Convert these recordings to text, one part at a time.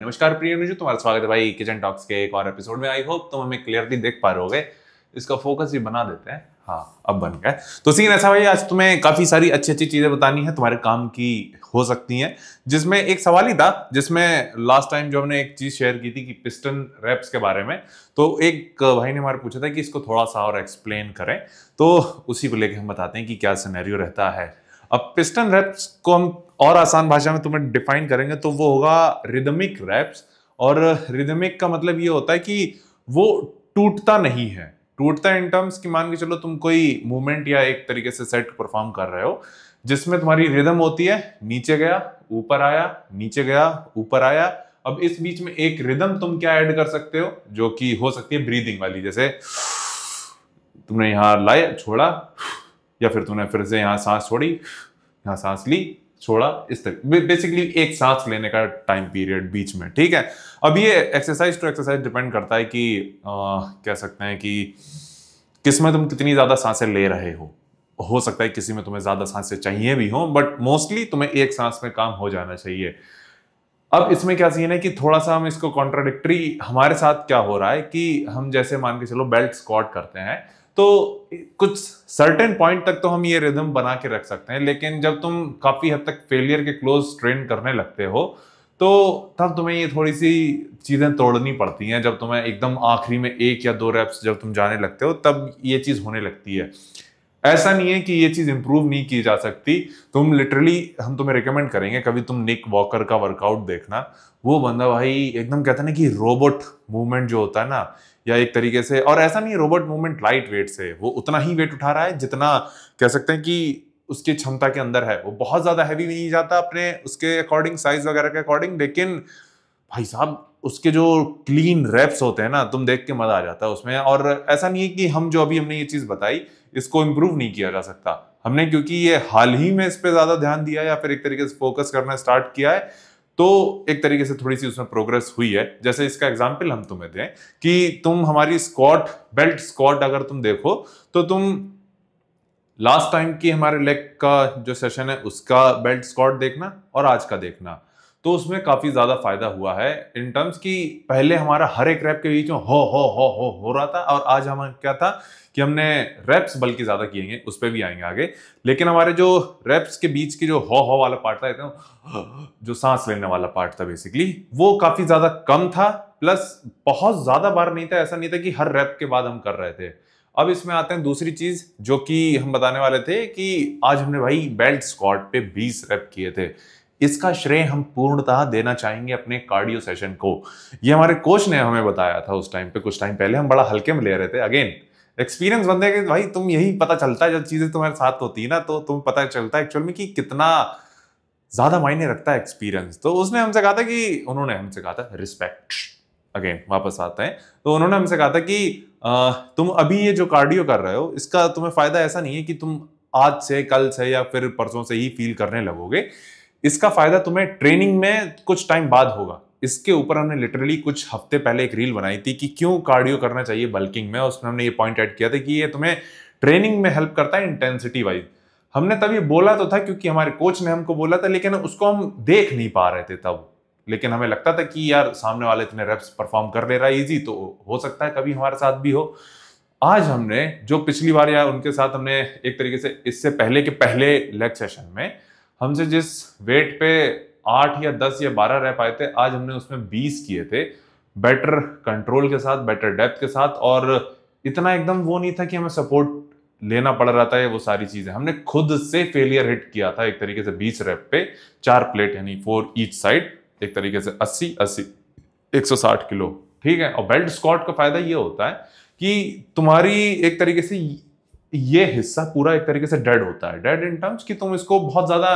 नमस्कार प्रिय अनुज, तुम्हारा स्वागत है भाई किचन टॉक्स के एक और एपिसोड में। आई होप तुम हमें क्लियरली देख पा रहे होगे। इसका फोकस भी बना देते हैं। हाँ, अब बन गया। तो सीन ऐसा भाई, आज तुम्हें काफी सारी अच्छी अच्छी चीजें बतानी है, तुम्हारे काम की हो सकती हैं। जिसमें एक सवाल ही था, जिसमें लास्ट टाइम जो हमने एक चीज शेयर की थी कि पिस्टन रैप्स के बारे में, तो एक भाई ने हमारे पूछा था कि इसको थोड़ा सा और एक्सप्लेन करें। तो उसी को लेकर हम बताते हैं कि क्या सिनेरियो रहता है। अब पिस्टन रैप्स को हम और आसान भाषा में तुम्हें डिफाइन करेंगे तो वो होगा रिदमिक रैप्स। और रिदमिक का मतलब ये होता है कि वो टूटता नहीं है। टूटता इन टर्म्स की मान के चलो तुम कोई मूवमेंट या एक तरीके से सेट परफॉर्म कर रहे हो जिसमें तुम्हारी रिदम होती है, नीचे गया ऊपर आया, नीचे गया ऊपर आया। अब इस बीच में एक रिदम तुम क्या ऐड कर सकते हो जो कि हो सकती है ब्रीदिंग वाली, जैसे तुमने यहां लाया छोड़ा, या फिर तुमने फिर से यहां सांस छोड़ी, यहां सांस ली छोड़ा, इस तरह बेसिकली एक सांस लेने का टाइम पीरियड बीच में। ठीक है, अब ये एक्सरसाइज टू एक्सरसाइज डिपेंड करता है कि कह सकते हैं कि किसमें तुम कितनी ज्यादा सांसें ले रहे हो सकता है किसी में तुम्हें ज्यादा सांसें चाहिए भी हो, बट मोस्टली तुम्हें एक सांस में काम हो जाना चाहिए। अब इसमें क्या सीन है कि थोड़ा सा हम इसको कॉन्ट्राडिक्टरी, हमारे साथ क्या हो रहा है कि हम जैसे मान के चलो बेल्ट स्क्वाट करते हैं तो कुछ सर्टेन पॉइंट तक तो हम ये रिदम बना के रख सकते हैं, लेकिन जब तुम काफी हद तक फेलियर के क्लोज ट्रेन करने लगते हो तो तब तुम्हें ये थोड़ी सी चीजें तोड़नी पड़ती हैं। जब तुम्हें एकदम आखिरी में एक या दो रेप्स जब तुम जाने लगते हो तब ये चीज होने लगती है। ऐसा नहीं है कि ये चीज इंप्रूव नहीं की जा सकती। तुम लिटरली, हम तुम्हें रिकमेंड करेंगे कभी तुम निक वॉकर का वर्कआउट देखना। वो बंदा भाई एकदम कहता है ना कि रोबोट मूवमेंट जो होता है ना, या एक तरीके से, और ऐसा नहीं है रोबोट मूवमेंट लाइट वेट से, वो उतना ही वेट उठा रहा है जितना कह सकते हैं कि उसकी क्षमता के अंदर है। वो बहुत ज्यादा हैवी भी नहीं जाता अपने उसके अकॉर्डिंग, साइज वगैरह के अकॉर्डिंग, लेकिन भाई साहब उसके जो क्लीन रेप्स होते हैं ना, तुम देख के मजा आ जाता है उसमें। और ऐसा नहीं है कि हम जो अभी हमने ये चीज बताई इसको इंप्रूव नहीं किया जा सकता। हमने क्योंकि ये हाल ही में इस पे ज्यादा ध्यान दिया या फिर एक तरीके से फोकस करना स्टार्ट किया है, तो एक तरीके से थोड़ी सी उसमें प्रोग्रेस हुई है। जैसे इसका एग्जांपल हम तुम्हें दें कि तुम हमारी स्क्वाट, बेल्ट स्क्वाट अगर तुम देखो तो तुम लास्ट टाइम की हमारे लेग का जो सेशन है उसका बेल्ट स्क्वाट देखना और आज का देखना, तो उसमें काफी ज्यादा फायदा हुआ है इन टर्म्स की पहले हमारा हर एक रैप के बीच में हो रहा था, और आज हम क्या था कि हमने रैप्स बल्कि ज्यादा किए, उस पर भी आएंगे आगे। लेकिन हमारे जो रैप्स के बीच की जो हो वाला पार्ट था, जो सांस लेने वाला पार्ट था बेसिकली, वो काफी ज्यादा कम था। प्लस बहुत ज्यादा बार नहीं था, ऐसा नहीं था कि हर रैप के बाद हम कर रहे थे। अब इसमें आते हैं दूसरी चीज जो कि हम बताने वाले थे कि आज हमने भाई बेल्ट स्क्वाट पे 20 रैप किए थे। इसका श्रेय हम पूर्णतः देना चाहेंगे अपने कार्डियो सेशन को। ये हमारे कोच ने हमें बताया था उस टाइम पे, कुछ टाइम पहले। हम बड़ा हल्के में ले रहे थे। अगेन एक्सपीरियंस बंदे के भाई, तुम यही पता चलता है जब चीजें तुम्हारे साथ होती है ना, तो तुम्हें पता चलता है एक्चुअल में कि कितना ज्यादा मायने रखता है एक्सपीरियंस। तो उसने हमसे कहा था कि, उन्होंने हमसे कहा था, रिस्पेक्ट, अगेन वापस आते हैं, तो उन्होंने हमसे कहा था कि तुम अभी ये जो कार्डियो कर रहे हो इसका तुम्हें फायदा ऐसा नहीं है कि तुम आज से, कल से या फिर परसों से ही फील करने लगोगे। इसका फायदा तुम्हें ट्रेनिंग में कुछ टाइम बाद होगा। इसके ऊपर हमने लिटरली कुछ हफ्ते पहले एक रील बनाई थी कि क्यों कार्डियो करना चाहिए बल्किंग में। उसमें हमने ये पॉइंट ऐड किया था कि ये तुम्हें ट्रेनिंग में हेल्प करता है इंटेंसिटी वाइज। हमने तब ये बोला तो था क्योंकि हमारे कोच ने हमको बोला था, लेकिन उसको हम देख नहीं पा रहे थे तब। लेकिन हमें लगता था कि यार सामने वाले इतने रेप्स परफॉर्म कर ले रहा है इजी, तो हो सकता है कभी हमारे साथ भी हो। आज हमने जो पिछली बार या उनके साथ हमने एक तरीके से इससे पहले के पहले लेग सेशन में हमसे जिस वेट पे 8 या 10 या 12 रैप आए थे, आज हमने उसमें 20 किए थे, बेटर कंट्रोल के साथ, बेटर डेप्थ के साथ। और इतना एकदम वो नहीं था कि हमें सपोर्ट लेना पड़ रहा था, ये वो सारी चीजें हमने खुद से फेलियर हिट किया था एक तरीके से 20 रैप पे 4 प्लेट, यानी 4 ईच साइड, एक तरीके से 80 160 किलो। ठीक है, और बेल्ट स्क्वाट का फायदा ये होता है कि तुम्हारी एक तरीके से ये हिस्सा पूरा एक तरीके से डेड होता है। डेड इन टर्म्स कि तुम इसको बहुत ज्यादा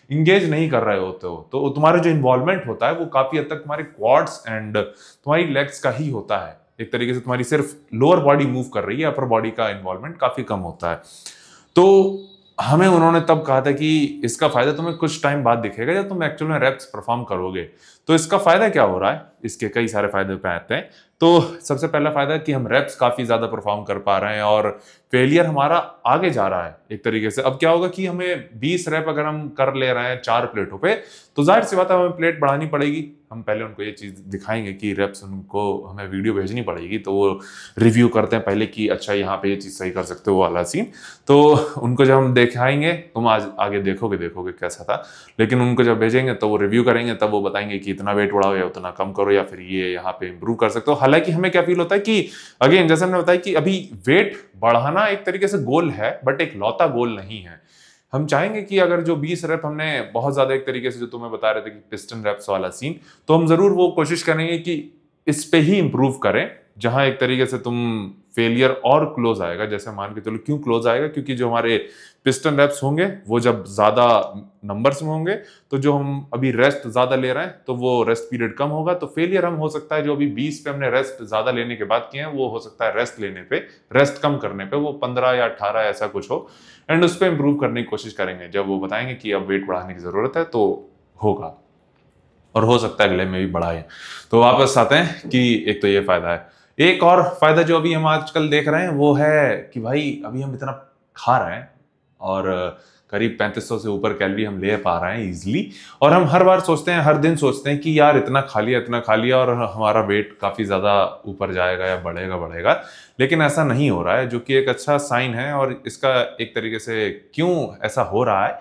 इंगेज नहीं कर रहे होते हो, तो तुम्हारा जो इन्वॉल्वमेंट होता है वो काफी हद तक तुम्हारे क्वाड्स एंड तुम्हारी लेग्स का ही होता है। एक तरीके से तुम्हारी सिर्फ लोअर बॉडी मूव कर रही है, अपर बॉडी का इन्वॉल्वमेंट काफी कम होता है। तो हमें उन्होंने तब कहा था कि इसका फायदा तुम्हें कुछ टाइम बाद दिखेगा जब तुम एक्चुअल में रेप्स परफॉर्म करोगे। तो इसका फायदा क्या हो रहा है, इसके कई सारे फायदे पे आते हैं। तो सबसे पहला फायदा कि हम रेप्स काफी ज्यादा परफॉर्म कर पा रहे हैं और फेलियर हमारा आगे जा रहा है एक तरीके से। अब क्या होगा कि हमें 20 रैप अगर हम कर ले रहे हैं 4 प्लेटों पे, तो जाहिर सी बात है हमें प्लेट बढ़ानी पड़ेगी। हम पहले उनको ये चीज दिखाएंगे कि रेप्स उनको हमें वीडियो भेजनी पड़ेगी, तो वो रिव्यू करते हैं पहले कि अच्छा यहाँ पे ये चीज सही कर सकते हो वाला सीन। तो उनको जब हम दिखाएंगे, तुम आज आगे देखोगे कैसा था, लेकिन उनको जब भेजेंगे तो वो रिव्यू करेंगे, तब वो बताएंगे कि इतना वेट बढ़ाओ या उतना कम करो या फिर ये यहाँ पे इंप्रूव कर सकते हो। हालांकि हमें क्या फील होता है कि अगेन जैसे हमने बताया कि अभी वेट बढ़ाना एक तरीके से गोल है, बट एक लौता गोल नहीं है। हम चाहेंगे कि अगर जो 20 रैप हमने बहुत ज्यादा एक तरीके से जो तुम्हें बता रहे थे कि पिस्टन रैप्स वाला सीन, तो हम जरूर वो कोशिश करेंगे कि इस पे ही इंप्रूव करें, जहां एक तरीके से तुम फेलियर और क्लोज आएगा। जैसे मान के चलो क्यों क्लोज आएगा, क्योंकि जो हमारे पिस्टन रैप्स होंगे वो जब ज्यादा नंबर्स में होंगे, तो जो हम अभी रेस्ट ज्यादा ले रहे हैं तो वो रेस्ट पीरियड कम होगा, तो फेलियर हम हो सकता है जो अभी 20 पे हमने रेस्ट ज्यादा लेने के बाद किए हैं, वो हो सकता है रेस्ट लेने पे, रेस्ट कम करने पे वो 15 या 18 ऐसा कुछ हो, एंड उस पर इंप्रूव करने की कोशिश करेंगे। जब वो बताएंगे कि अब वेट बढ़ाने की जरूरत है तो होगा, और हो सकता है अगले में भी बढ़ाए। तो वापस आते हैं कि एक तो ये फायदा है। एक और फायदा जो अभी हम आजकल देख रहे हैं वो है कि भाई अभी हम इतना खा रहे हैं और करीब 3500 से ऊपर कैलोरी हम ले पा रहे हैं इजिली, और हम हर बार सोचते हैं, हर दिन सोचते हैं कि यार इतना खा लिया और हमारा वेट काफी ज्यादा ऊपर जाएगा या बढ़ेगा, लेकिन ऐसा नहीं हो रहा है, जो कि एक अच्छा साइन है। और इसका एक तरीके से क्यों ऐसा हो रहा है,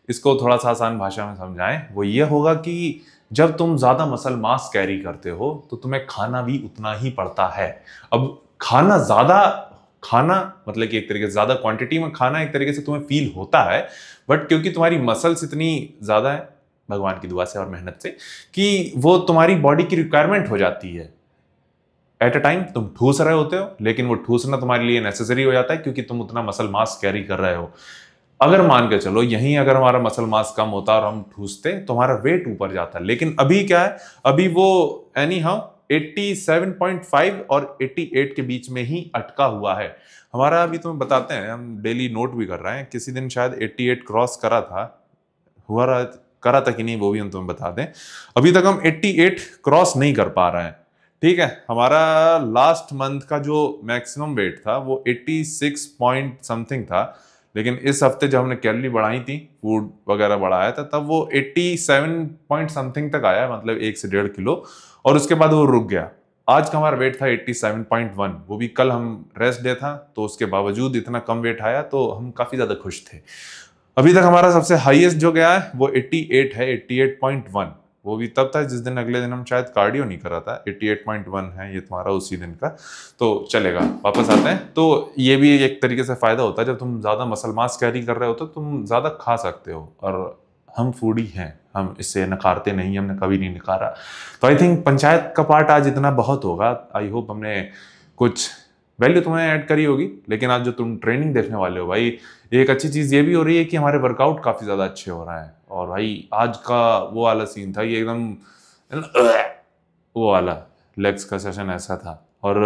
इसको थोड़ा सा आसान भाषा में समझाएं, वो ये होगा कि जब तुम ज्यादा मसल मास कैरी करते हो तो तुम्हें खाना भी उतना ही पड़ता है। अब खाना मतलब कि एक तरीके से ज्यादा क्वांटिटी में खाना एक तरीके से तुम्हें फील होता है, बट क्योंकि तुम्हारी मसल्स इतनी ज्यादा है भगवान की दुआ से और मेहनत से कि वो तुम्हारी बॉडी की रिक्वायरमेंट हो जाती है। एट अ टाइम तुम ठूस रहे होते हो, लेकिन वो ठूसना तुम्हारे लिए नेसेसरी हो जाता है क्योंकि तुम उतना मसल मास कैरी कर रहे हो। अगर मान के चलो यहीं अगर हमारा मसल मास कम होता और हम ठूसते तो हमारा वेट ऊपर जाता, लेकिन अभी क्या है, अभी वो एनी हाउ 87.5 और 88 के बीच में ही अटका हुआ है हमारा। अभी तुम्हें बताते हैं, हम डेली नोट भी कर रहे हैं, किसी दिन शायद 88 क्रॉस करा था कि नहीं वो भी हम तुम्हें बता दें। अभी तक हम 88 क्रॉस नहीं कर पा रहे हैं, ठीक है। हमारा लास्ट मंथ का जो मैक्सिमम वेट था वो 86 पॉइंट समथिंग था, लेकिन इस हफ्ते जब हमने कैलोरी बढ़ाई थी, फूड वगैरह बढ़ाया था, तब वो 87 पॉइंट समथिंग तक आया, मतलब 1 से 1.5 किलो, और उसके बाद वो रुक गया। आज का हमारा वेट था 87.1, वो भी कल हम रेस्ट डे था, तो उसके बावजूद इतना कम वेट आया तो हम काफी ज्यादा खुश थे। अभी तक हमारा सबसे हाईएस्ट जो गया है वो 88 है, 88.1, वो भी तब था जिस दिन अगले दिन हम शायद कार्डियो नहीं करा था। 88.1 है ये तुम्हारा उसी दिन का, तो चलेगा। वापस आते हैं, तो ये भी एक तरीके से फायदा होता है, जब तुम ज्यादा मसल मास कैरी कर रहे हो तो तुम ज्यादा खा सकते हो, और हम फूडी हैं, हम इससे नकारते नहीं, हमने कभी नहीं नकारा। तो आई थिंक पंचायत का पार्ट आज इतना बहुत होगा। आई होप हमने कुछ वैल्यू तुम्हें ऐड करी होगी, लेकिन आज जो तुम ट्रेनिंग देखने वाले हो भाई, एक अच्छी चीज ये भी हो रही है कि हमारे वर्कआउट काफी ज्यादा अच्छे हो रहे हैं। और भाई आज का वो वाला सीन था, ये एकदम वो वाला लेग्स का सेशन ऐसा था, और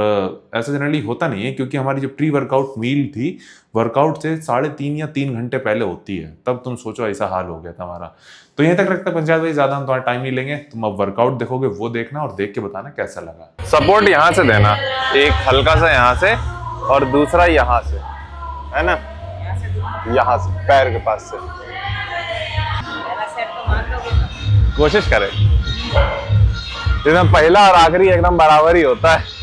ऐसा जनरली होता नहीं है क्योंकि हमारी जो प्री वर्कआउट मील थी वर्कआउट से 3.5 या 3 घंटे पहले होती है, तब तुम सोचो ऐसा हाल हो गया था हमारा। तो यहीं तक रखता पंचायत भाई, ज्यादा हम तुम्हारा टाइम नहीं लेंगे, तुम अब वर्कआउट देखोगे, वो देखना और देख के बताना कैसा लगा। सपोर्ट यहाँ से देना, एक हल्का सा यहाँ से और दूसरा यहाँ से, है ना, यहाँ से पैर के पास से कोशिश करें। एकदम पहला और आखिरी एकदम बराबर ही होता है।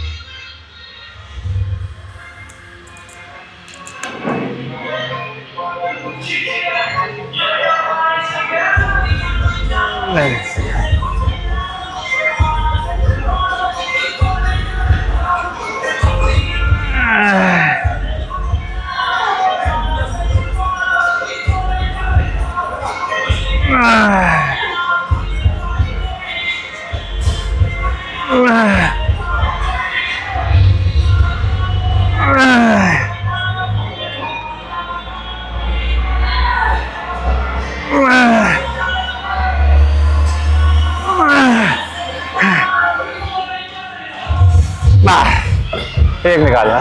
एक निकालना।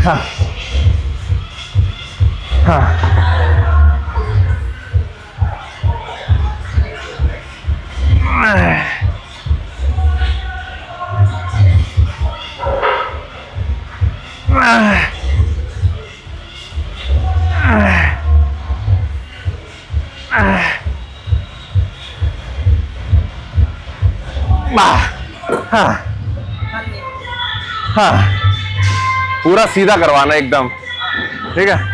हाँ हाँ हाँ हाँ, पूरा सीधा करवाना एकदम, ठीक है।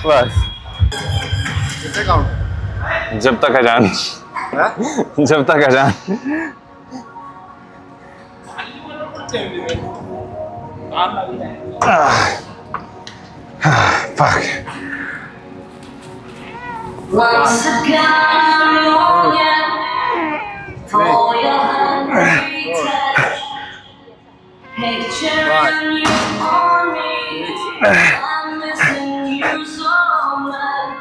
बस कितने काउंट? जब तक अजान, जब तक अजान। Once again, longing for your hungry touch. Picturing you on me, I'm missing you so much.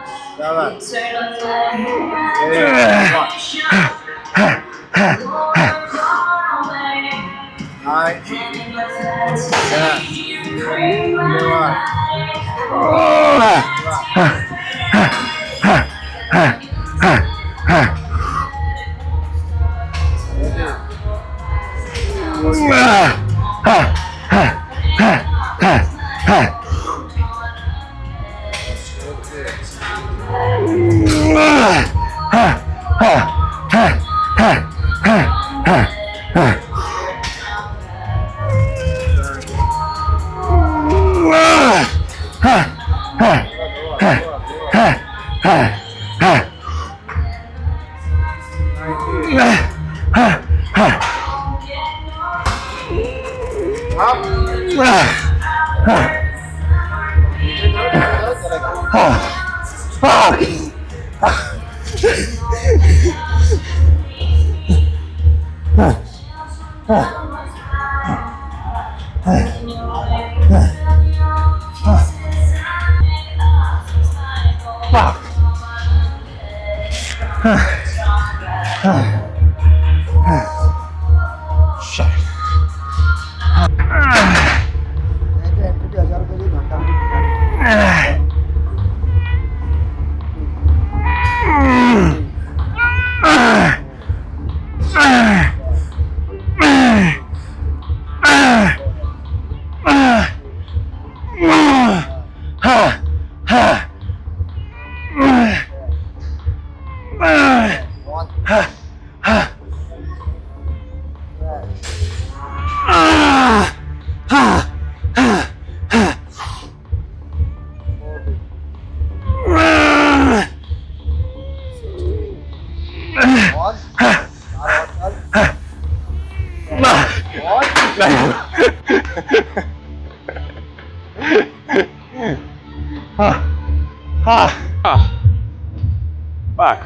Fuck.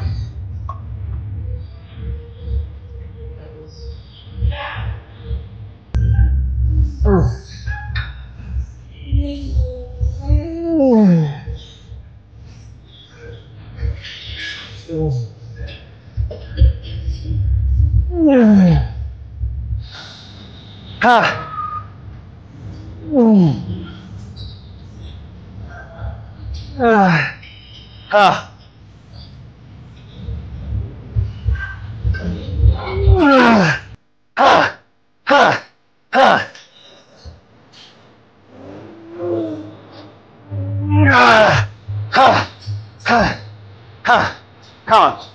Come on.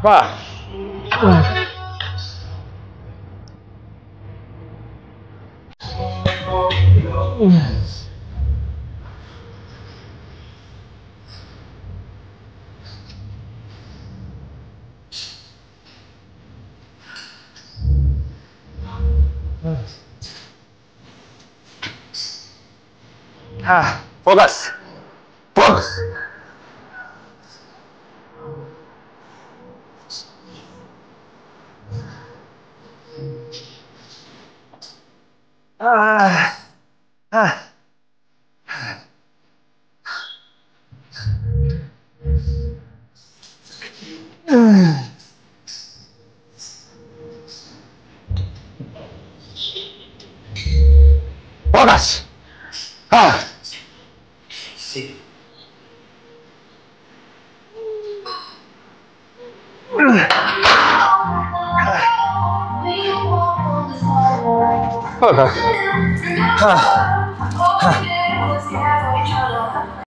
वाह। हाँ, फोकस फोकस। फोकस। हाँ। फोकस। हाँ।